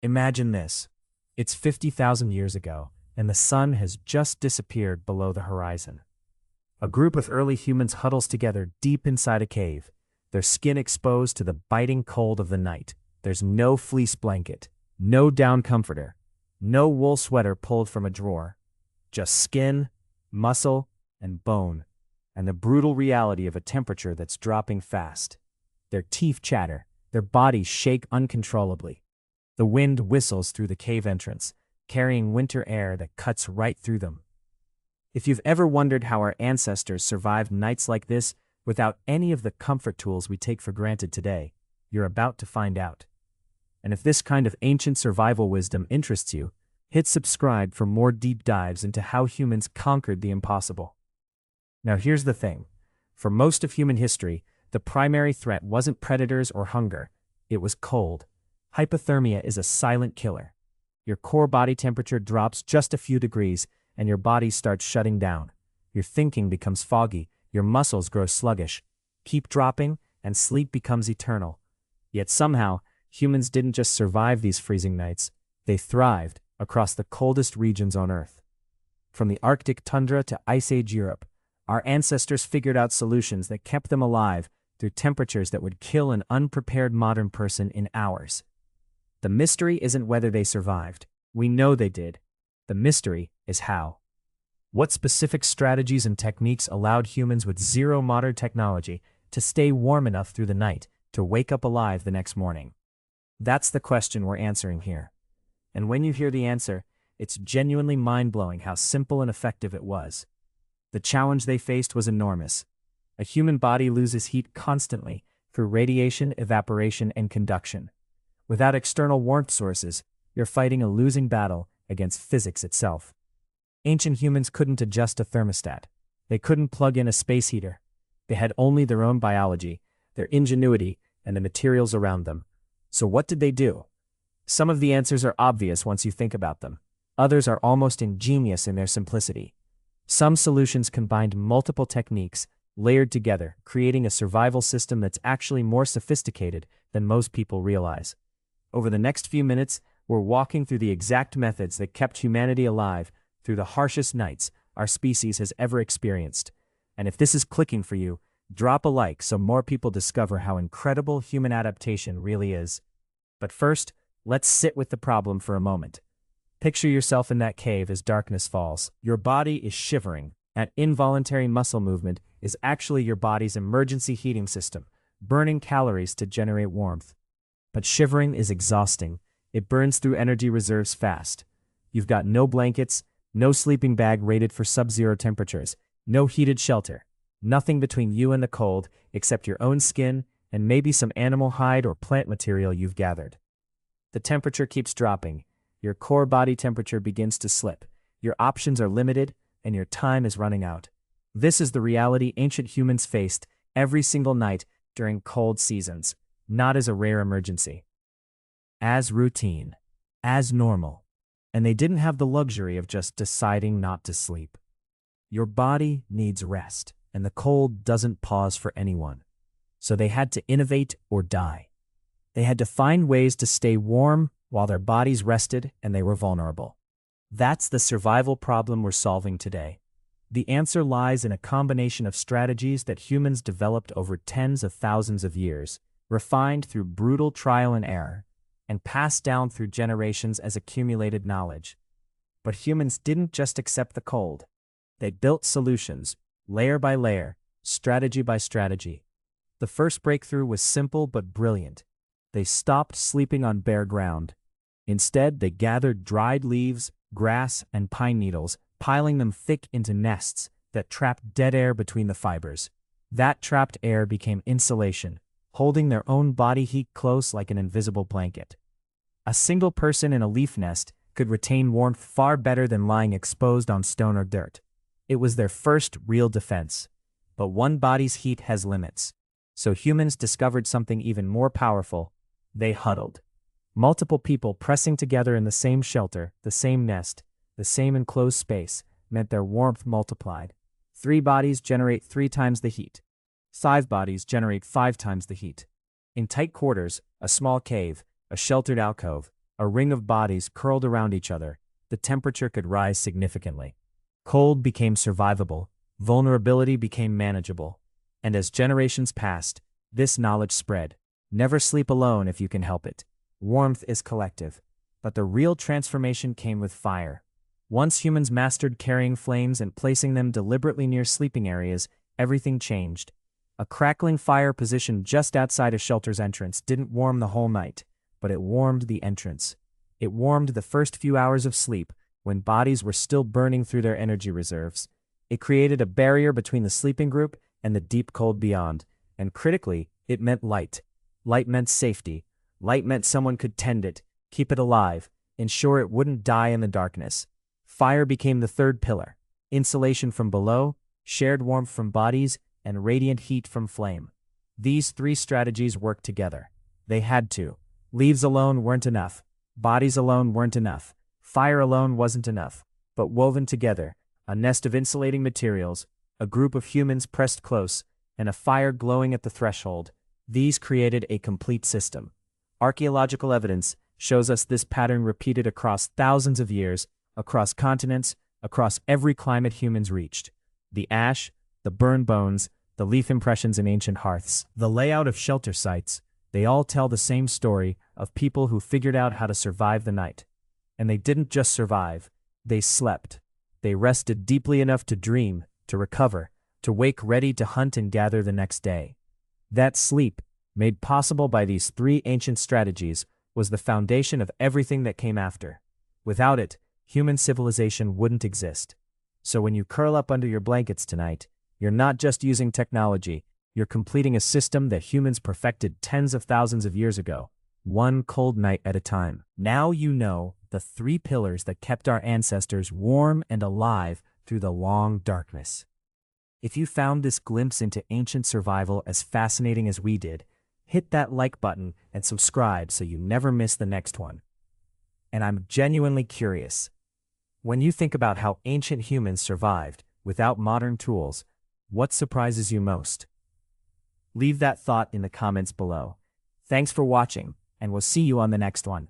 Imagine this. It's 50,000 years ago, and the sun has just disappeared below the horizon. A group of early humans huddles together deep inside a cave, their skin exposed to the biting cold of the night. There's no fleece blanket, no down comforter, no wool sweater pulled from a drawer. Just skin, muscle, and bone, and the brutal reality of a temperature that's dropping fast. Their teeth chatter, their bodies shake uncontrollably. The wind whistles through the cave entrance, carrying winter air that cuts right through them. If you've ever wondered how our ancestors survived nights like this without any of the comfort tools we take for granted today, you're about to find out. And if this kind of ancient survival wisdom interests you, hit subscribe for more deep dives into how humans conquered the impossible. Now here's the thing. For most of human history, the primary threat wasn't predators or hunger, it was cold. Hypothermia is a silent killer. Your core body temperature drops just a few degrees, and your body starts shutting down. Your thinking becomes foggy, your muscles grow sluggish. Keep dropping, and sleep becomes eternal. Yet somehow, humans didn't just survive these freezing nights, they thrived across the coldest regions on Earth. From the Arctic tundra to Ice Age Europe, our ancestors figured out solutions that kept them alive through temperatures that would kill an unprepared modern person in hours. The mystery isn't whether they survived. We know they did. The mystery is how. What specific strategies and techniques allowed humans with zero modern technology to stay warm enough through the night to wake up alive the next morning? That's the question we're answering here. And when you hear the answer, it's genuinely mind-blowing how simple and effective it was. The challenge they faced was enormous. A human body loses heat constantly through radiation, evaporation, and conduction. Without external warmth sources, you're fighting a losing battle against physics itself. Ancient humans couldn't adjust a thermostat. They couldn't plug in a space heater. They had only their own biology, their ingenuity, and the materials around them. So what did they do? Some of the answers are obvious once you think about them. Others are almost ingenious in their simplicity. Some solutions combined multiple techniques, layered together, creating a survival system that's actually more sophisticated than most people realize. Over the next few minutes, we're walking through the exact methods that kept humanity alive through the harshest nights our species has ever experienced. And if this is clicking for you, drop a like so more people discover how incredible human adaptation really is. But first, let's sit with the problem for a moment. Picture yourself in that cave as darkness falls. Your body is shivering. That involuntary muscle movement is actually your body's emergency heating system, burning calories to generate warmth. But shivering is exhausting. It burns through energy reserves fast. You've got no blankets, no sleeping bag rated for sub-zero temperatures, no heated shelter, nothing between you and the cold except your own skin and maybe some animal hide or plant material you've gathered. The temperature keeps dropping. Your core body temperature begins to slip. Your options are limited, and your time is running out. This is the reality ancient humans faced every single night during cold seasons, not as a rare emergency. As routine, as normal. And they didn't have the luxury of just deciding not to sleep. Your body needs rest, and the cold doesn't pause for anyone. So they had to innovate or die. They had to find ways to stay warm while their bodies rested and they were vulnerable. That's the survival problem we're solving today. The answer lies in a combination of strategies that humans developed over tens of thousands of years, refined through brutal trial and error, and passed down through generations as accumulated knowledge. But humans didn't just accept the cold. They built solutions, layer by layer, strategy by strategy. The first breakthrough was simple but brilliant. They stopped sleeping on bare ground. Instead, they gathered dried leaves, grass, and pine needles, piling them thick into nests that trapped dead air between the fibers. That trapped air became insulation, holding their own body heat close like an invisible blanket. A single person in a leaf nest could retain warmth far better than lying exposed on stone or dirt. It was their first real defense. But one body's heat has limits. So humans discovered something even more powerful. They huddled. Multiple people pressing together in the same shelter, the same nest, the same enclosed space, meant their warmth multiplied. 3 bodies generate 3 times the heat. 5 bodies generate 5 times the heat. In tight quarters, a small cave, a sheltered alcove, a ring of bodies curled around each other, the temperature could rise significantly. Cold became survivable, vulnerability became manageable, and as generations passed, this knowledge spread. Never sleep alone if you can help it. Warmth is collective. But the real transformation came with fire. Once humans mastered carrying flames and placing them deliberately near sleeping areas, everything changed. A crackling fire positioned just outside a shelter's entrance didn't warm the whole night, but it warmed the entrance. It warmed the first few hours of sleep, when bodies were still burning through their energy reserves. It created a barrier between the sleeping group and the deep cold beyond, and critically, it meant light. Light meant safety. Light meant someone could tend it, keep it alive, ensure it wouldn't die in the darkness. Fire became the third pillar. Insulation from below, shared warmth from bodies, and radiant heat from flame. These three strategies worked together. They had to. Leaves alone weren't enough. Bodies alone weren't enough. Fire alone wasn't enough. But woven together, a nest of insulating materials, a group of humans pressed close, and a fire glowing at the threshold, these created a complete system. Archaeological evidence shows us this pattern repeated across thousands of years, across continents, across every climate humans reached. The ash, the burned bones, the leaf impressions in ancient hearths, the layout of shelter sites, they all tell the same story of people who figured out how to survive the night. And they didn't just survive, they slept. They rested deeply enough to dream, to recover, to wake ready to hunt and gather the next day. That sleep, made possible by these three ancient strategies, was the foundation of everything that came after. Without it, human civilization wouldn't exist. So when you curl up under your blankets tonight, you're not just using technology, you're completing a system that humans perfected tens of thousands of years ago, one cold night at a time. Now you know the three pillars that kept our ancestors warm and alive through the long darkness. If you found this glimpse into ancient survival as fascinating as we did, hit that like button and subscribe so you never miss the next one. And I'm genuinely curious. When you think about how ancient humans survived without modern tools, what surprises you most? Leave that thought in the comments below. Thanks for watching, and we'll see you on the next one.